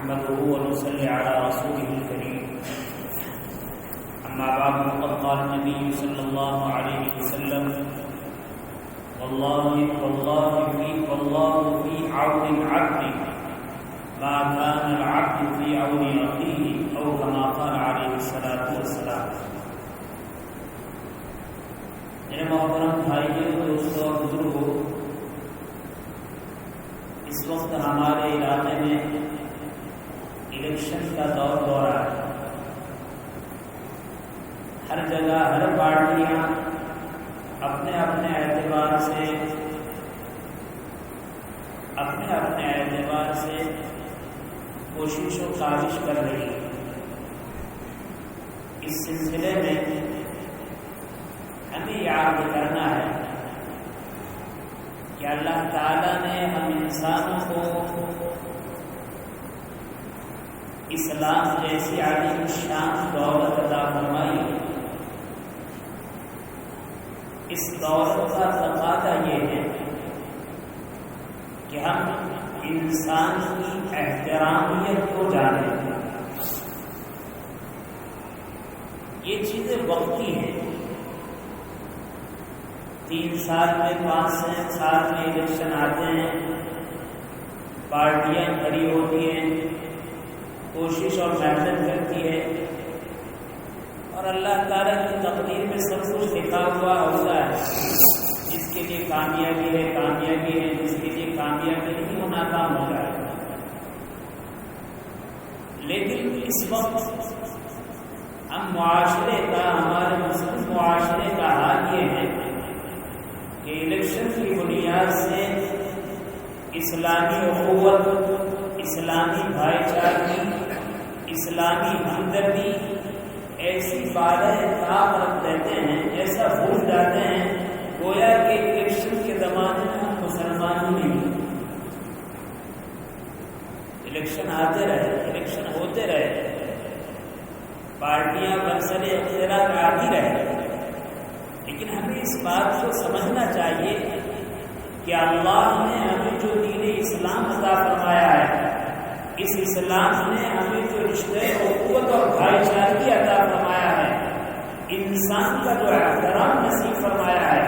نحمده ونصلي على رسوله الكريم أما بعد فقد قال النبي صلى الله عليه وسلم والله في عون العبد ما كان العبد في عون أخيه أو كما قال عليه الصلاة والسلام. میرے محترم بھائیوں، دوستوں اور بزرگوں، اس وقت ہمارے علاقے میں الیکشن کا دور ہو رہا ہے. ہر جگہ ہر پارٹیاں اپنے اپنے اعتبار سے کوشش و کاوش کر رہی ہے. اس سلسلے میں ہمیں یاد کرنا ہے کہ اللہ تعالیٰ نے ہم انسانوں کو اسلام جیسی عظیم الشان دولت عطا فرمائی. اس دولت کا تقاضا یہ ہے کہ ہم انسان کی احترامیت کو جانیں. یہ چیزیں وقتی ہیں. 3 سال میں 5 سال میں الیکشن آتے ہیں، پارٹیاں کھڑی ہوتی ہیں، کوشش اور محنت کرتی ہے، اور اللہ تعالیٰ کی تقدیر میں سب کچھ لکھا ہوا ہوتا ہے. جس کے لیے کامیابی ہے جس کے لیے کامیابی نہیں وہ ناکام ہو جائے. لیکن اس وقت ہم ہمارے مسلم معاشرے کا حال یہ ہے کہ الیکشن کی بنیاد سے اسلامی اخوت، اسلامی بھائی چارگی، اسلامی ہمدردی ایسی باتیں طاق رکھ دیتے ہیں، ایسا بھول جاتے ہیں گویا کہ الیکشن کے زمانے میں ہم مسلمان ہی نہیں. الیکشن آتے رہے، الیکشن ہوتے رہے، پارٹیاں برسر اختلاف آتی رہے، لیکن ہمیں اس بات کو سمجھنا چاہیے کہ اللہ نے ہمیں جو دین اسلام عطا فرمایا ہے، اس اسلام نے ہمیں جو رشتے اخوت اور بھائی چارگی عطا فرمایا ہے، انسان کا جو احترام نصیب فرمایا ہے،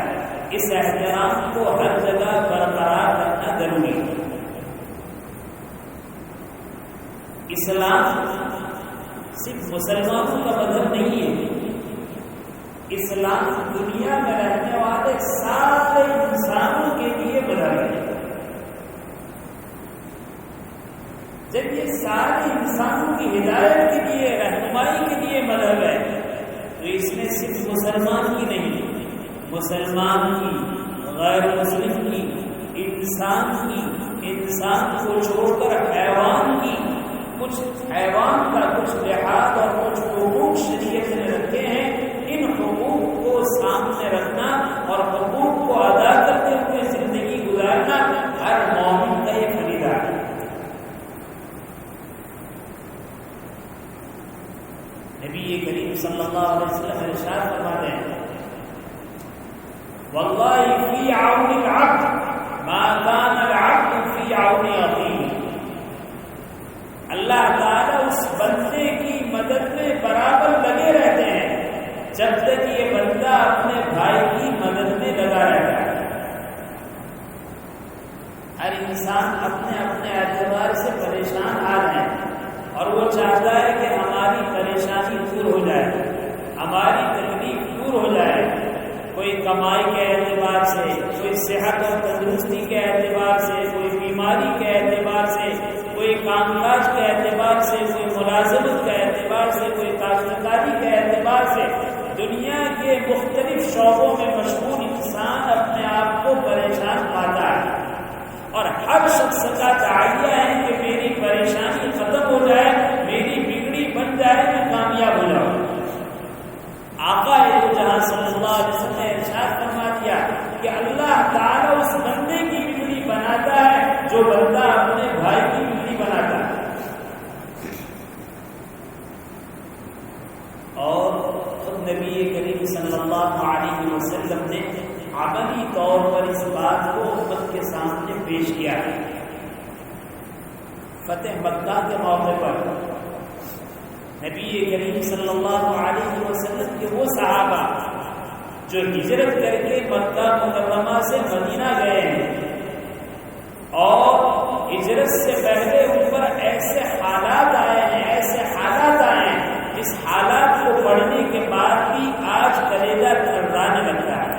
اس احترام کو ہر جگہ برقرار رکھنا ضروری ہے. اسلام صرف مسلمانوں کا مذہب نہیں ہے. اسلام دنیا میں رہنے والے سارے انسانوں کے لیے مذہب ہے. جب یہ سارے انسانوں کی ہدایت کے لیے، رہنمائی کے لیے مذہب ہے، تو اس میں صرف مسلمان کی نہیں، مسلمان کی، غیر مسلم کی، انسان کو چھوڑ کر حیوان کی، کچھ حیوان کا کچھ لحاظ اور کچھ حقوق شریعت نے رکھے ہیں. ان حقوق کو سامنے رکھنا اور حقوق کو ادا کرتے ہوئے زندگی گزارنا ہر مومن کا یہ فریضہ ہے. نبی کریم صلی اللہ علیہ وسلم ارشاد فرماتے ہیں واللہ فی عون العبد ما کان العبد فی عون اخیہ. اللہ تعالیٰ اس بندے کی مدد میں برابر لگے رہتے ہیں جب تک یہ بندہ اپنے بھائی کی مدد میں لگا رہتا ہے. ہر انسان اپنے اپنے اعتبار سے پریشان حال ہے، اور وہ چاہتا ہے کہ ہماری پریشانی دور ہو جائے، ہماری تکلیف دور ہو جائے. کوئی کمائی کے اعتبار سے، کوئی صحت اور تندرستی کے اعتبار سے، کوئی بیماری کے اعتبار سے، کوئی کام کاج کے اعتبار سے، کوئی ملازمت کے اعتبار سے، کوئی کاشتکاری کے اعتبار سے، دنیا کے مختلف شعبوں میں مشغول انسان اپنے آپ کو پریشان پاتا ہے، اور ہر شخص کا چاہیے ہے کہ میری پریشانی ختم ہو جائے، میری بگڑی بن جائے، میں کامیاب ہو جاؤں. آقا جہاں صلی اللہ علیہ وسلم نے ارشاد فرما دیا کہ اللہ تعالیٰ اس بندے کی بگڑی بناتا ہے جو بندہ اپنے بھائی کی بگڑی بناتا ہے. اور خود نبی کریم صلی اللہ علیہ وسلم نے عملی طور پر اس بات کو امت کے سامنے پیش کیا ہے. فتح مکہ کے موقع پر نبی کریم صلی اللہ علیہ وسلم کے وہ صحابہ جو ہجرت کر کے مکہ مکرمہ سے مدینہ گئے ہیں اور ہجرت سے پہلے ان پر ایسے حالات آئے ہیں، ایسے حالات آئے ہیں جس حالات کو پڑھنے کے بعد بھی آج کلیجہ تھررانے لگتا ہے۔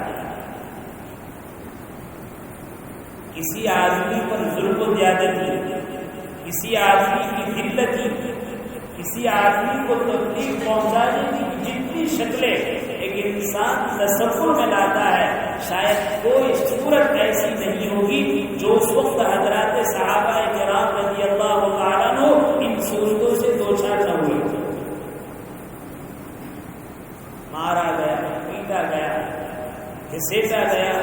کسی آدمی پر ظلم و زیادتی، کسی آدمی کی ذلتی، کسی آدمی کو تکلیف پہنچانے کی جتنی شکلیں ایک انسان تصور میں لاتا ہے، شاید کوئی صورت ایسی نہیں ہوگی جو اس وقت حضرات صحابہ کرام رضی اللہ تعالیٰ عنہ ان صورتوں سے دو چار نہ ہوئے۔ مارا گیا، پیٹا گیا، گھسیٹا گیا،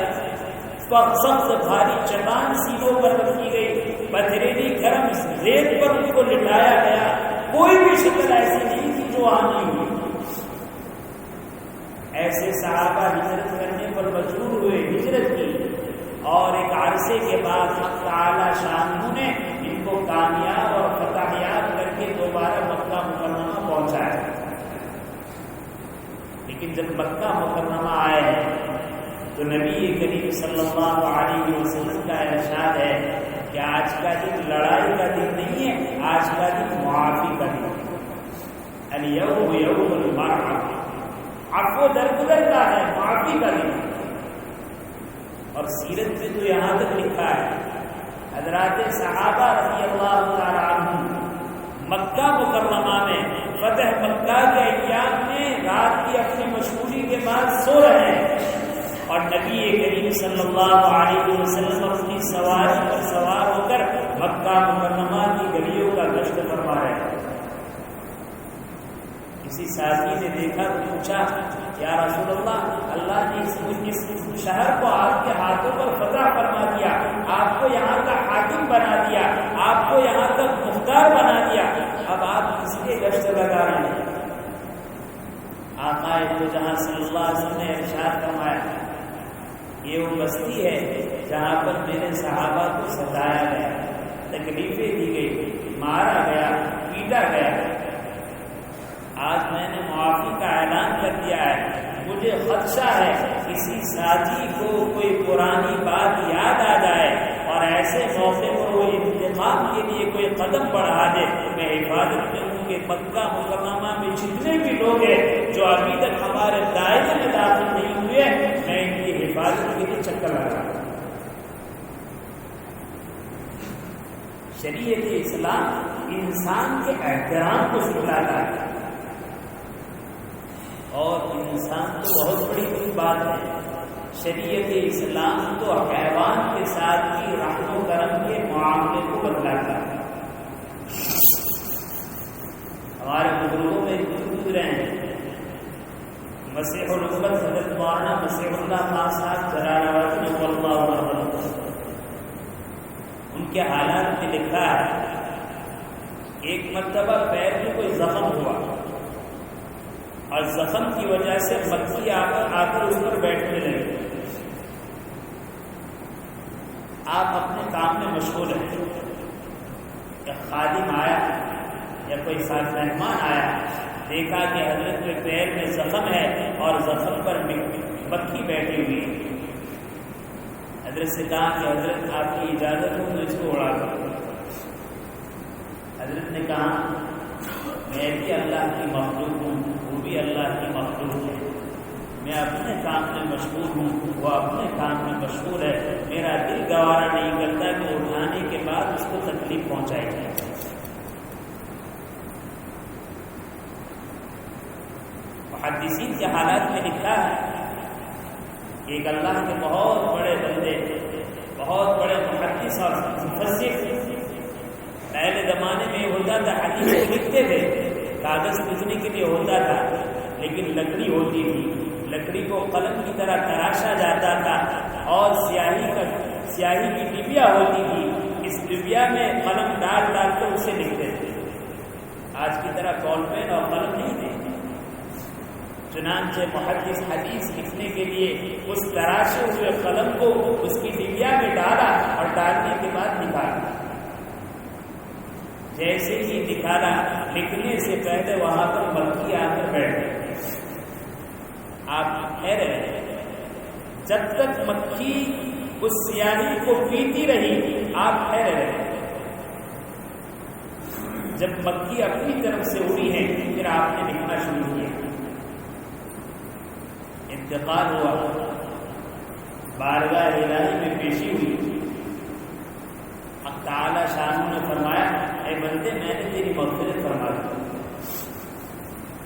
سخت بھاری چٹان سینوں پر رکھی گئی، پتھریلی گرم ریت پر ان کو لٹایا گیا، کوئی بھی شکل ایسی نہیں تھی جو وہاں نہیں ہوئی۔ ایسے صحابہ ہجرت کرنے پر مجبور ہوئے، ہجرت کی، اور ایک عرصے کے بعد حق تعالی شانہ نے ان کو کامیاب اور فتح یاب کر کے دوبارہ مکہ مکرمہ پہنچایا۔ لیکن جب مکہ مکرمہ آئے ہیں تو نبی کریم صلی اللہ علیہ وسلم کا ارشاد ہے کہ آج کا دن لڑائی کا دن نہیں ہے، آج کا دن معافی کا دن ہے۔ الیوم یوم المرحمہ، عفو درگزر کا ہے، معافی کا دن۔ اور سیرت میں تو یہاں تک لکھا ہے حضرات صحابہ رضی اللہ تعالی عنہ مکہ مکرمہ میں فتح مکہ کے ایام میں رات کی اپنی مشغولی کے بعد سو رہے ہیں، اور نبی کریم صلی اللہ علیہ وسلم اپنی سواری پر سوار ہو کر مکہ مکرمہ کی گلیوں کا گشت فرما رہے ہیں۔ کسی ساتھی نے دیکھا تو پوچھا، یا رسول اللہ، اللہ نے اس شہر کو آپ کے ہاتھوں پر فتح فرما دیا، آپ کو یہاں کا حاکم بنا دیا، آپ کو یہاں کا مختار بنا دیا، اب آپ کس کے گشت لگا رہے ہیں؟ آقا دو جہاں صلی اللہ علیہ وسلم نے ارشاد فرمایا، یہ وہ بستی ہے جہاں پر میرے صحابہ کو ستایا گیا، تکلیفیں دی گئی، مارا گیا، پیٹا گیا۔ آج میں نے معافی کا اعلان کر دیا ہے، مجھے خدشہ ہے کسی ساتھی کو کوئی پرانی بات یاد آ جائے اور ایسے موقع پر وہ انتقام کے لیے کوئی قدم بڑھا دے۔ میں حفاظت کروں کہ مکہ مکرمہ میں جتنے بھی لوگ ہیں جو ابھی تک ہمارے دائرے میں داخل نہیں ہوئے، میں ان کی حفاظت کے لیے چکر لگا رہا ہوں۔ شریعت اسلام انسان کے احترام کو سکھلاتا ہے، اور انسان تو بہت بڑی بات ہے، شریعت اسلام تو حیوان کے ساتھ بھی رحم و کرم کے معاملے کو بدلاتا ہے۔ ہمارے بزرگوں میں گزرے ہیں، مسیح الامت حضرت مولانا مسیح اللہ خان صاحب جلالہ اللہ علیہ، ان کے حالات میں لکھا ہے ایک مرتبہ پیر میں کوئی زخم ہوا اور زخم کی وجہ سے مکھی آ کر اس پر بیٹھنے لگے۔ آپ اپنے کام میں مشغول ہیں، ایک خادم آیا یا کوئی ساتھ مہمان آیا، دیکھا کہ حضرت کے پیر میں زخم ہے اور زخم پر مکھی بیٹھی ہوئی ہے۔ حضرت سے کہا کہ حضرت آپ کی اجازت ہو تو اس کو اڑا دو۔ حضرت نے کہا، میں بھی اللہ کی مخلوق ہوں، وہ بھی اللہ کی مخلوق ہے، میں اپنے کام میں مشغول ہوں، وہ اپنے کام میں مشغول ہے، میرا دل گوارا نہیں کرتا کہ اٹھانے کے بعد اس کو تکلیف پہنچائی جائے۔ محدثین کے حالات میں لکھا ہے کہ ایک اللہ کے بہت بڑے بندے، بہت بڑے محدث اور مفسر، پہلے زمانے میں ہوتا تھا حدیث کو لکھتے تھے، کاغذ لکھنے کے لیے ہوتا تھا لیکن لکڑی ہوتی تھی، لکڑی کو قلم کی طرح تراشا جاتا تھا اور سیاہی کی ڈبیا ہوتی تھی، اس ڈبیا میں قلم ڈال کر اسے لکھتے تھے۔ آج کی طرح بال پین اور قلم نہیں تھے، چنانچہ محدث حدیث لکھنے کے لیے اس تراشے ہوئے قلم کو اس کی ڈبیا میں ڈالا اور ڈالنے کے بعد نکالا۔ جیسے ہی نکالا لکھنے سے پہلے وہاں پر مکھی آ کر بیٹھ گئی. آپ ٹھہرے رہے جب تک مکھی اس سیاہی کو پیتی رہی، آپ ٹھہرے رہے. جب مکھی اپنی طرف سے اڑی ہے پھر آپ نے لکھنا شروع کیا. انتقال ہوا، بارگاہ الہی میں پیشی ہوئی. حق تعالی شان نے فرمایا اے بندے میں نے تیری مغفرت فرما دی.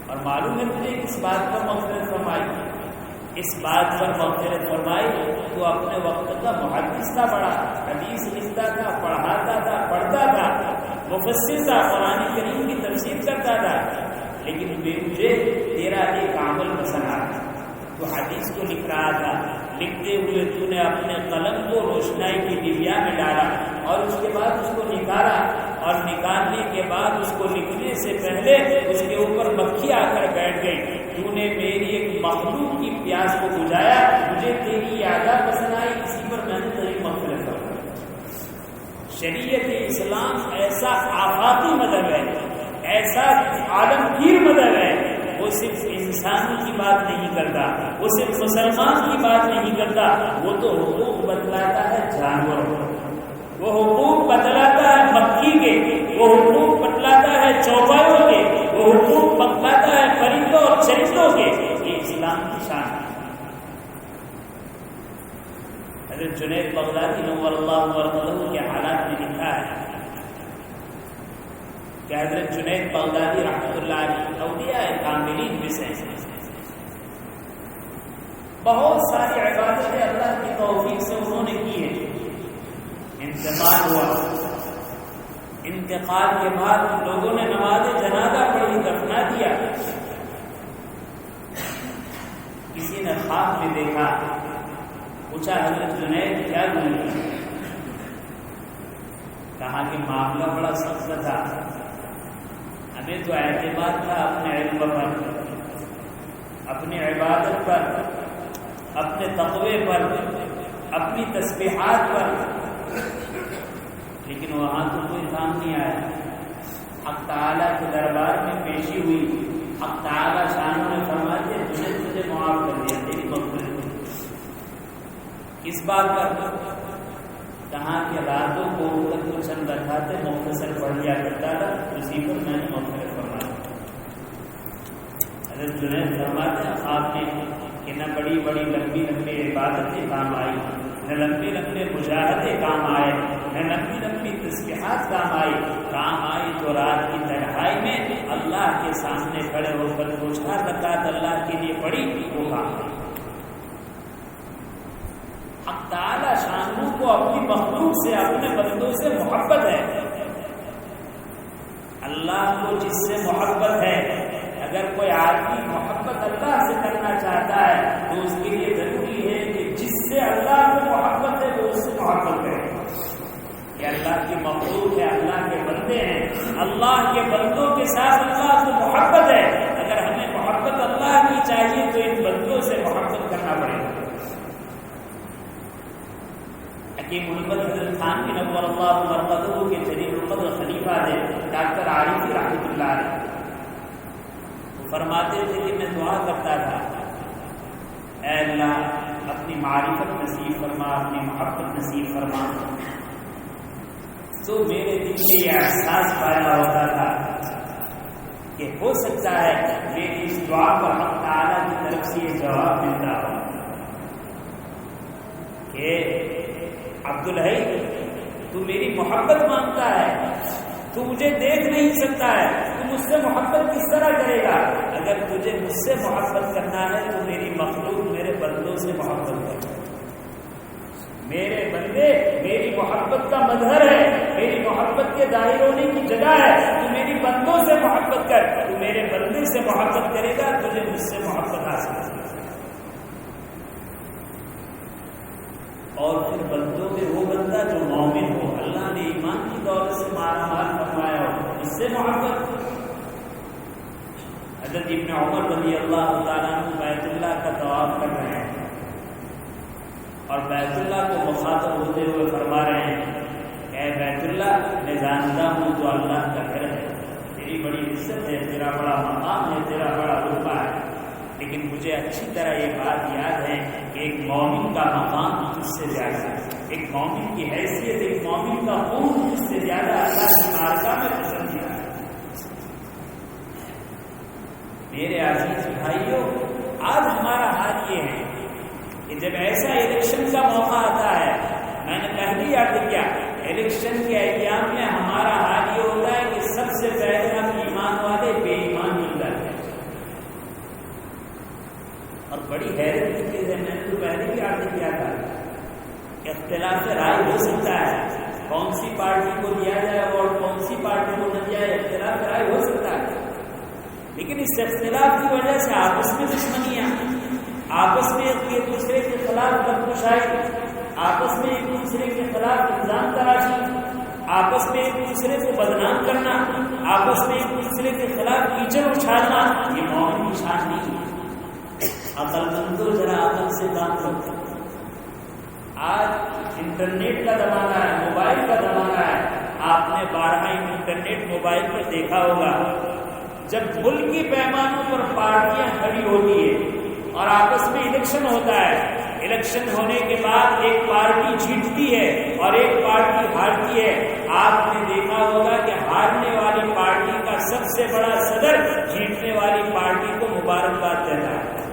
اور معلوم ہے تجھے کس بات پر مغفرت فرمائی؟ اس بات پر مغفرت فرمائی تو اپنے وقت کا محدث تھا، بڑا حدیث لکھتا تھا، پڑھاتا تھا، پڑھتا تھا، مفسر تھا، قرآن کریم کی تفسیر کرتا تھا، لیکن مجھے تیرا ایک عمل پسند آیا. تو حدیث کو لکھ رہا تھا، لکھتے ہوئے تو نے اپنے قلم کو روشنائی کی ڈبیا میں ڈالا اور اس کے بعد اس کو نکالا، اور نکالنے کے بعد اس کو لکھنے سے پہلے اس کے اوپر مکھی آ کر بیٹھ گئی. تو نے میری ایک مخلوق کی پیاس کو بجھایا، مجھے تیری یادیں پسند آئی، اسی پر میں نے تیری مغفرت کر دی. شریعت اسلام ایسا آفاقی مذہب ہے، ایسا عالمگیر مذہب ہے. وہ صرف انسانوں کی بات نہیں کرتا، وہ صرف مسلمان کی بات نہیں کرتا، وہ تو حقوق بتلاتا ہے جانوروں، وہ حقوق بتلاتا ہے مکھی کے، وہ حقوق بتلاتا ہے چوپایوں کے، وہ حقوق بتلاتا ہے پرندوں اور چرندوں کے. یہ اسلام کی شان ہے. حضرت جنید بغدادی نور اللہ مرقدہ کے حالات میں لکھا ہے کہ حضرت جنید بغدادی رحمۃ اللہ علیہ اولیاء کاملین میں سے بہت ساری عبادتیں اللہ کی توفیق سے انہوں نے کی ہیں. انتقال ہوا، انتقال کے بعد لوگوں نے نماز جنازہ پڑھی، دفنا دیا. کسی نے خواب میں دیکھا، پوچھا حضرت جنید کیا دنیا؟ کہا کہ معاملہ بڑا سخت تھا، ہمیں تو اعتماد تھا اپنے علم پر، اپنی عبادت پر، اپنے تقوی پر، اپنی تسبیحات پر، لیکن وہاں تو کوئی کام نہیں آیا. حق تعالیٰ کے دربار میں پیشی ہوئی، حق تعالیٰ شانوں نے فرما دیا تجھے معاف کر دیا، تیری مغفرت. کس بات پر؟ کہاں کہ راتوں کو تو چند رکعتیں مختصر پڑھ لیا کرتا تھا، اسی پر میں نے مغفرت فرمایا. حضرت جنید فرماتے ہیں خواب میں کہ نہ بڑی بڑی لمبی لمبی عبادتیں کام آئی، نہ لمبی لمبے مجاہدے کام آئے، نہ لمبی لمبی تسبیحات کام آئی تو رات کی تنہائی میں اللہ کے سامنے کھڑے ہو کر دو چار رکعت اللہ کے لیے پڑھی، وہ کام آئی. حق تعالی شانوں کو اپنی مخلوق سے، اپنے بندوں سے محبت ہے. اللہ کو جس سے محبت ہے، اگر کوئی آدمی محبت اللہ سے کرنا چاہتا ہے تو اس کے لیے ضروری ہے کہ جس سے اللہ کو محبت ہے وہ اس سے محبت کرے. یہ اللہ کی مخلوق ہے، اللہ کے بندے ہیں، اللہ کے بندوں کے ساتھ اللہ کو محبت ہے. اگر ہمیں محبت اللہ کی چاہیے تو ان بندوں سے محبت کرنا پڑے گا. حکیم محمد حضرت خان کی نور اللہ مرقدہ کے جلیل القدر خلیفہ تھے ڈاکٹر عارفی رحمۃ اللہ علیہ. وہ فرماتے تھے کہ میں دعا کرتا تھا اے اللہ اپنی معرفت نصیب فرما، اپنی محبت نصیب فرما. تو میرے دل میں یہ احساس پیدا ہوتا تھا کہ ہو سکتا ہے میری اس دعا پر حق تعالیٰ کی طرف سے یہ جواب ملتا ہو کہ عبدالحی تو میری محبت مانگتا ہے، تو مجھے دیکھ نہیں سکتا ہے، تو مجھ سے محبت کس طرح کرے گا؟ اگر تجھے مجھ سے محبت کرنا ہے تو میری مخلوق میرے بندوں سے محبت کر. میرے بندے میری محبت کا مظہر ہے، میری محبت کے ظاہر ہونے کی جگہ ہے. تو میری بندوں سے محبت کر، تو میرے بندے سے محبت کرے گا، تجھے مجھ سے محبت حاصل ہوگی. اور پھر بندوں میں وہ بندہ جو مومن ہو، اللہ نے ایمان کی دولت سے مالا مال فرمایا ہو، اس سے محبت. حضرت ابن عمر رضی اللہ تعالیٰ عنہ بیت اللہ کا طواف کر رہے ہیں اور بیت اللہ کو مخاطب ہوتے ہوئے فرما رہے ہیں کہ اے بیت اللہ میں جانتا ہوں تو اللہ کا گھر ہے، تیری بڑی عزت ہے، تیرا بڑا مقام ہے، تیرا بڑا رتبہ ہے، لیکن مجھے اچھی طرح یہ بات یاد ہے کہ ایک مومن کا مقام تجھ سے زیادہ ہے، ایک مومن کی حیثیت، ایک مومن کا خون تجھ سے زیادہ اللہ کی بارگاہ میں پسندیدہ ہے۔ میرے عزیز بھائیوں، آج ہمارا حال یہ ہے کہ جب ایسا الیکشن کا موقع آتا ہے، میں نے پہلے یاد کیا، الیکشن کے ایام میں ہمارا حال یہ ہوتا ہے کہ سب سے پہلے ہم ایمان والے بے ایمان مل جاتے ہیں، اور بڑی حیرت کی چیز ہے، میں نے تو پہلے بھی یاد کیا تھا، اختلاف رائے ہو سکتا ہے، کون سی پارٹی کو دیا جائے اور کون سی پارٹی کو نہ دیا جائے، اختلاف رائے ہو سکتا ہے، لیکن اس اختلاف کی وجہ سے آپس میں دشمنیاں، آپس میں ایک دوسرے کے خلاف بدگشائی، آپس میں ایک دوسرے کے خلاف الزام تراشی، آپس میں ایک دوسرے کو بدنام کرنا، آپس میں ایک دوسرے کے خلاف کیچڑ اچھالنا، یہ مومن کی شان نہیں ہے۔ عقل مندو ذرا عقل سے کام کرو۔ آج انٹرنیٹ کا زمانہ ہے، موبائل کا زمانہ ہے، آپ نے بارہا انٹرنیٹ موبائل پر دیکھا ہوگا، جب ملکی پیمانوں پر پارٹیاں کھڑی ہوتی ہیں اور آپس میں الیکشن ہوتا ہے، الیکشن ہونے کے بعد ایک پارٹی جیتتی ہے اور ایک پارٹی ہارتی ہے، آپ نے دیکھا ہوگا کہ ہارنے والی پارٹی کا سب سے بڑا صدر جیتنے والی پارٹی کو مبارکباد دیتا ہے،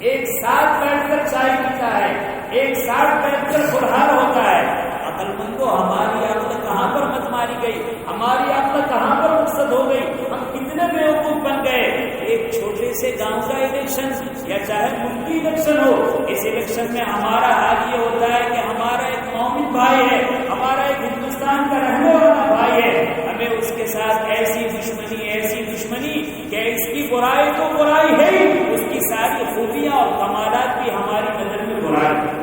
ایک ساتھ بیٹھ کر چائے پیتا ہے، ایک ساتھ بیٹھ کر فرحان ہوتا ہے۔ عقل مندو، ہماری عقل کہاں پر مت ماری گئی، ہماری عقل کہاں پر مقصد ہو گئی، ہم کتنے بیوقوف بن گئے۔ ایک چھوٹے سے گاؤں کا الیکشن یا چاہے ملکی الیکشن ہو، اس الیکشن میں ہمارا حال یہ ہوتا ہے کہ ہمارا ایک مومن بھائی ہے، ہمارا ایک ہندوستان کا رہنے والا بھائی ہے، ہمیں اس کے ساتھ ایسی دشمنی کہ اس کی برائی تو برائی ہے ہی، اس کی ساری خوبیاں اور کمالات بھی ہماری نظر میں برائی ہے۔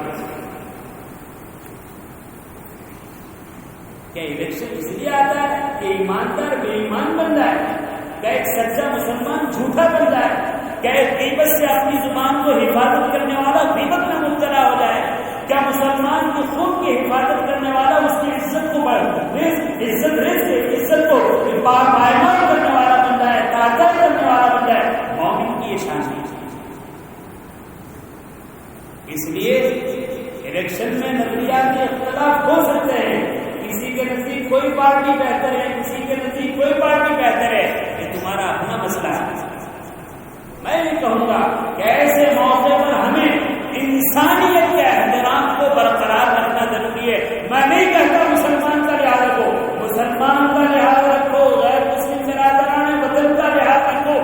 کیا الیکشن اس لیے آتا ہے کہ ایماندار بے ایمان بن جائے، کیا ایک سچا مسلمان جھوٹا بن جائے، کیا ایک غیبت سے اپنی زبان کو حفاظت کرنے والا غیبت میں مبتلا ہو جائے، کیا مسلمان کی خود کی حفاظت کرنے والا اس کی عزت کو عزت کو پائمال کرنے والا بن جائے، تازہ کرنے والا بن جائے، مومن کی یہ شان ہے۔ اس لیے الیکشن میں نظریات کے اختلاف ہو سکتے ہیں، کسی کے نزدیک کوئی پارٹی بہتر ہے، کسی کے نزدیک کوئی پارٹی بہتر ہے، یہ تمہارا اپنا مسئلہ ہے۔ میں یہ کہوں گا کہ ایسے موقع پر ہمیں انسانیت کے احترام کو برقرار رکھنا ضروری ہے۔ میں نہیں کہتا مسلمان کا لحاظ رکھو، مسلمان کا لحاظ رکھو، غیر مسلم برادران وطن کا لحاظ رکھو،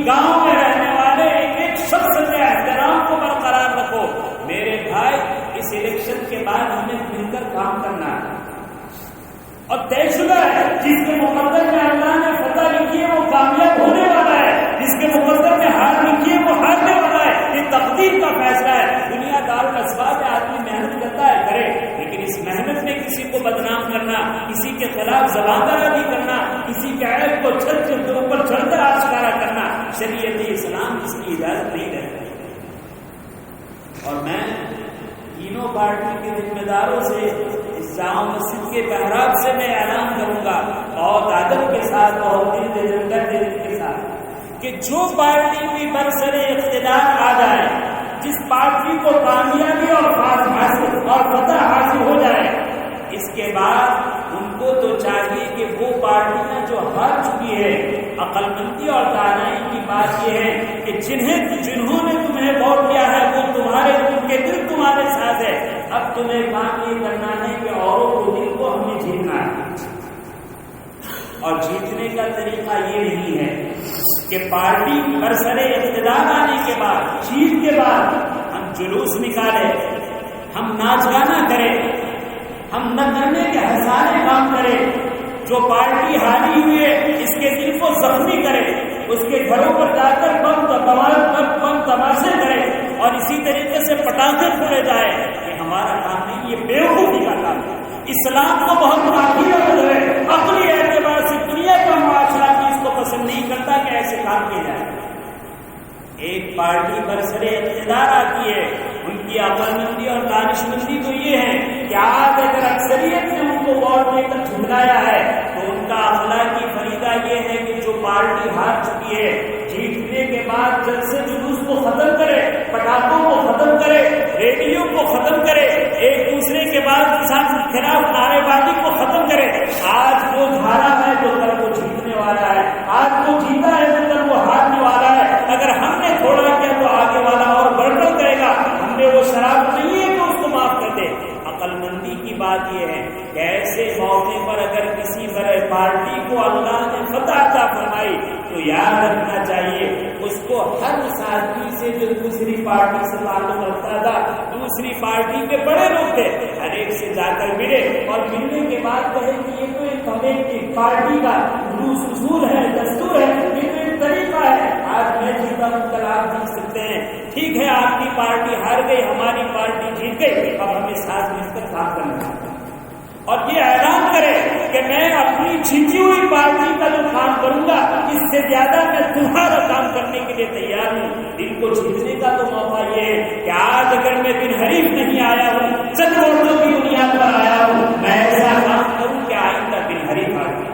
گاؤں میں رہنے والے ایک ایک شخص کے احترام کو برقرار رکھو۔ میرے بھائی، اس الیکشن کے بعد ہمیں مل کر کام کرنا ہے، اور طے شدہ ہے جس کے مقدر میں اللہ نے فتح لکھی ہے وہ کامیاب ہونے والا ہے، جس کے مقدر میں ہار لکھی ہے وہ ہارنے والا ہے۔ یہ تقدیر کا فیصلہ ہے۔ دنیا دار الاسباب ہے، آدمی محنت کرتا ہے کرے، لیکن اس محنت میں کسی کو بدنام کرنا، کسی کے خلاف زبان درازی کرنا، کسی کے عیب کو چھت کے اوپر چڑھ کر آشکارا کرنا، شریعت اسلام اس کی اجازت نہیں دیتی۔ اور میں تینوں پارٹی کے ذمہ داروں سے اس جامع مسجد کے محراب سے میں اعلان کروں گا، بہت ادب کے ساتھ، بہت دل کے ساتھ، کہ جو پارٹی بھی برسر اقتدار آ جائے، جس پارٹی کو کامیابی اور فتح حاصل ہو جائے، اس کے بعد ان کو تو چاہیے کہ وہ پارٹیاں جو ہار چکی ہے، عقل مندی اور دانائی کی بات یہ ہے کہ جنہوں نے تمہیں ووٹ کیا ہے وہ ان کے دل تمہارے ساتھ ہے، اب تمہیں کام یہ کرنا ہے کہ اوروں کو دل کو ہمیں جیتنا ہے۔ اور جیتنے کا طریقہ یہ نہیں ہے کہ پارٹی برسر اقتدار آنے کے بعد، جیت کے بعد ہم جلوس نکالیں، ہم ناچ گانا کریں، ہم نہ کرنے کے ہزارے کام کریں، جو پارٹی ہاری ہوئی ہے اس کے دل کو زخمی کرے، اس کے گھروں پر جا کر بم تماشے کرے اور اسی طریقے سے پٹاخے پھوڑے جائے، یہ ہمارا کام نہیں، یہ بیوقوفی کا کام ہے۔ اسلام کو بہت معافی ہے، اپنی اعتبار سے دنیا کا معاشرہ بھی اس کو پسند نہیں کرتا کہ ایسے کام کیے جائے۔ ایک پارٹی برسر اقتدار آتی ہے، ان کی عقل مندی اور دانش مندی تو یہ ہے کہ آج اگر اکثریت نے ان کو ووٹ دے کر جھٹلایا ہے تو ان کا اخلاقی فریضہ یہ ہے کہ جو پارٹی ہار چکی ہے جیتنے کے بعد جلسے جلوس کو ختم کرے، پٹاخوں کو ختم کرے، ریڈیو کو ختم کرے، ایک دوسرے کے بعد انسان کے خلاف نعرے بازی کو ختم کرے۔ آج وہ ہارا ہے تو کل وہ جیتنے والا ہے، آج وہ جیتا ہے تو کل وہ ہارنے والا ہے۔ اگر ہم نے تھوڑا کیا تو آگے والا اور بڑھ کر کرے گا۔ ہم نے وہ شراب نہیں ہے تو اس کو معاف کر دے۔ عقل مندی کی بات یہ ہے کہ ایسے موقع پر اگر کسی بڑے پارٹی کو اللہ نے فتح عطا فرمائی تو یاد رکھنا چاہیے اس کو ہر اس آدمی سے جو دوسری پارٹی سے تعلق رکھتا تھا، دوسری پارٹی کے بڑے لوگ تھے، ہر ایک سے جا کر ملے اور ملنے کے بعد کہے کہ یہ تو ایک ہمیں پارٹی کا اصول ہے، دستور ہے، یہ تو ایک طریقہ ہے۔ آج میں جیتا ہوں کل آپ جیت سکتے ہیں، ٹھیک ہے آپ کی پارٹی ہار گئی، ہماری پارٹی جیت گئی، اب ہمیں ساتھ مل کر کام کرنا ہے اور یہ اعلان کرے کہ میں اپنی جیتی ہوئی پارٹی کا جو کام کروں گا اس سے زیادہ میں تمہارا کام کرنے کے لیے تیار ہوں۔ دن کو جیتنے کا تو موقع یہ ہے کہ آج اگر میں بن حریف نہیں آیا ہوں، چند ووٹوں کی بنیاد پر آیا ہوں، میں ایسا کام کروں کہ آئندہ بن حریف آ جائے۔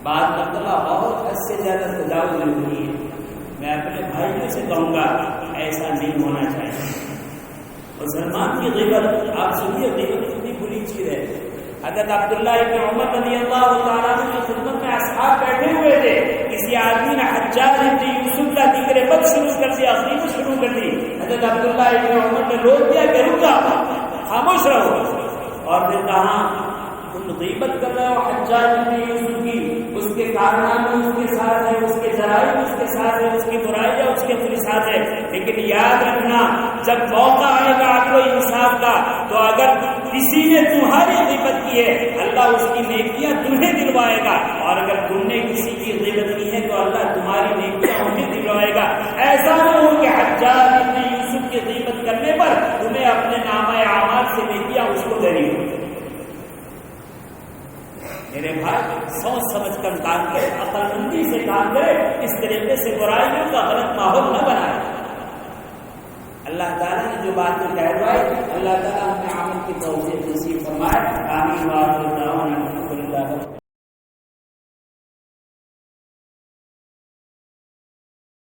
بات مطلب بہت حد سے زیادہ تجاوز نہیں ہے۔ میں اپنے بھائیوں سے کہوں گا ایسا نہیں ہونا چاہیے۔ مسلمان کی غیبت آپ سنیے، غیبت کتنی بری چیز ہے۔ حضرت عبداللہ ابن عمر رضی اللہ تعالیٰ عنہ کی خدمت میں اصحاب بیٹھے ہوئے تھے، کسی آدمی نے حجاج ابن یوسف کا ذکر بد شروع کر دیا، غیبت شروع کر دی۔ حضرت عبداللہ ابن عمر نے روک دیا کہ رک جاؤ، خاموش رہو، اور پھر کہا تم غیبت کر رہے ہو حجاج ابن یوسف کی، اس کے کارنامے اس کے ساتھ ہے، اس کے جرائم اس کے ساتھ ہے، اس کی برائیاں اس کے ساتھ ہے، لیکن یاد رکھنا جب موقع آئے گا آپ کو انصاف کا تو اگر کسی نے تمہاری غیبت کی ہے اللہ اس کی نیکیاں تمہیں دلوائے گا، اور اگر تم نے کسی کی غیبت کی ہے تو اللہ تمہاری نیکیاں انہیں دلوائے گا۔ ایسا نہ ہو کہ حجاج ابن یوسف کی غیبت کرنے پر تمہیں اپنے نامہ اعمال سے نیکیاں اس کو دری ہو۔ میرے بھائی سوچ سمجھ کر کام کرے، عقل مندی سے کام کرے، اس طریقے سے برائیوں کا غلط ماحول نہ بنائے۔ اللہ تعالیٰ نے جو باتیں کہلوائی اللہ تعالیٰ ہمیں عمل کی توفیق نصیب فرمائے۔ آمین۔